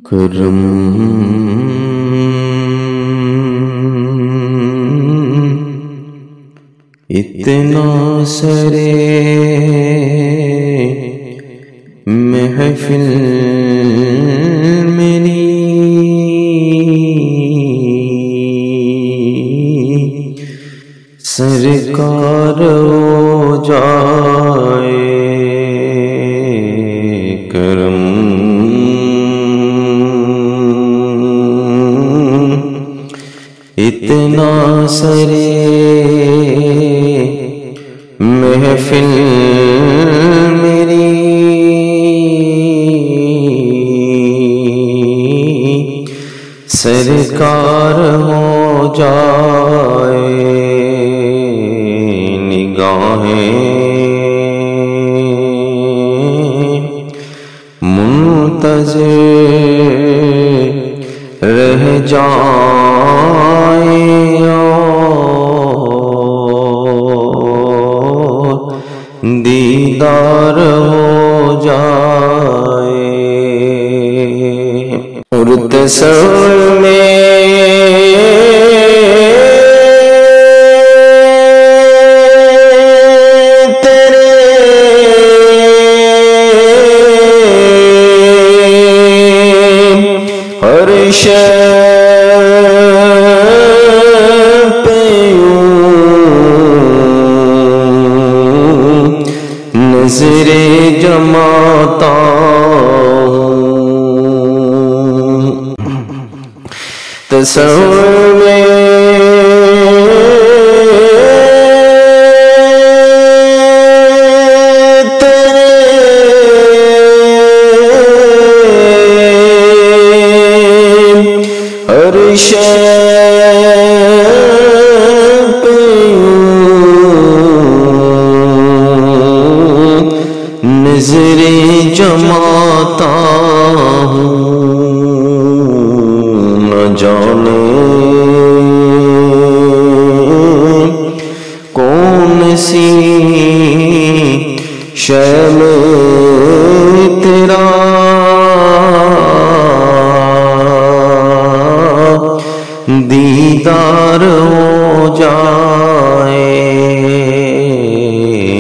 کرم اتنا سرے محفل میری سرکار ہو جائے کرم اتنا سرے محفل میری سرکار ہو جائے نگاہیں منتظر رہ جائیں اور دیدار ہو جائے اور تصور میں نظریں جماتا ہوں تصور میں تیرے ہر شے نظریں جماتا ہوں نہ جانے کون سی شے میں تیرا دیدار ہو جائے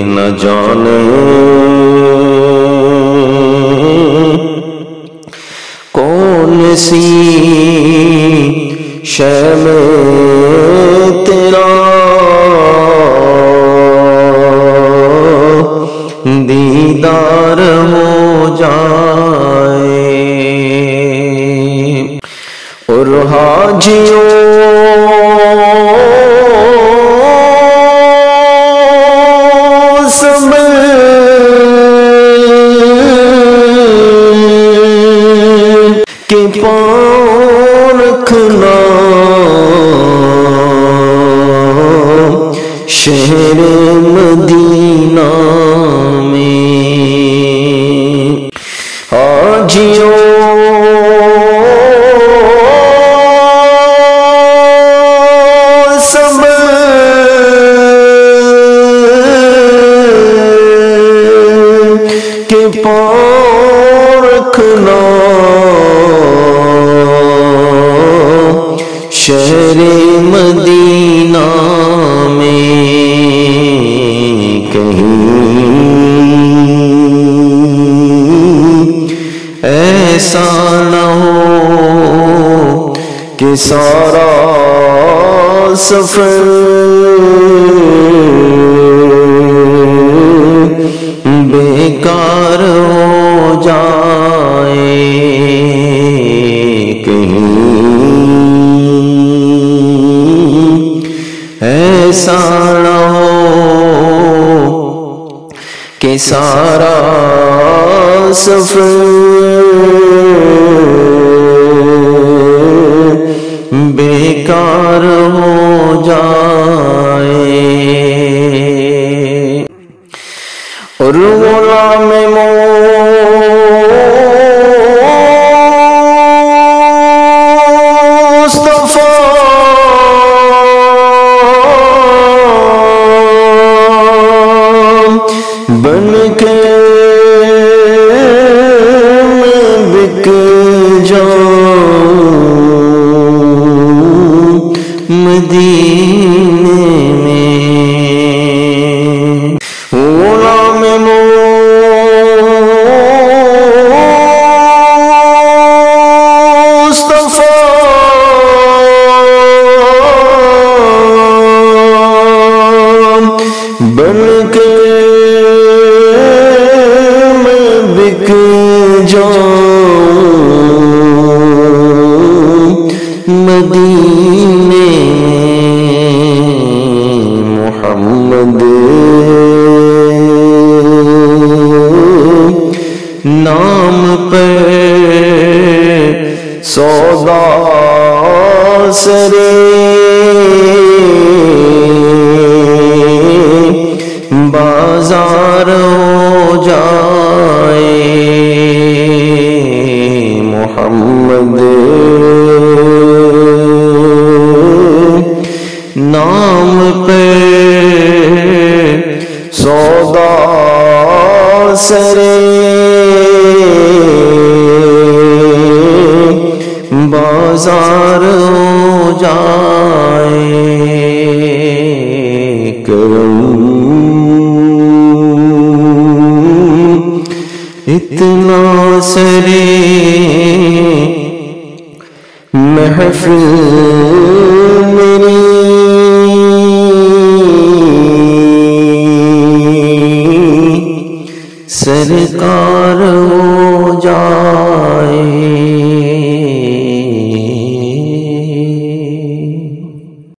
نہ جانے کون سی شے میں تیرا دیدار ہو جائے اور حاجیوں کے پاؤں رکھنا شہر مدینہ میں حاجیوں سب کے پاؤں رکھنا شہر مدینہ میں کہیں ایسا نہ ہو کہ سارا سفر بیکار ہو جائے ایسا نہ ہو کہ سارا سفر بیکار ہو جائے اور غلام بن کے میں بک جاؤں مدینے میں غلام مصطفیٰ بن کے میں بک جاؤں مدینے محمد نام پر سودا سرے بازار ہو جائے محمد نام پہ سودا سرے بازار ہو جائے کرم اتنا سرے محفل میری سرکار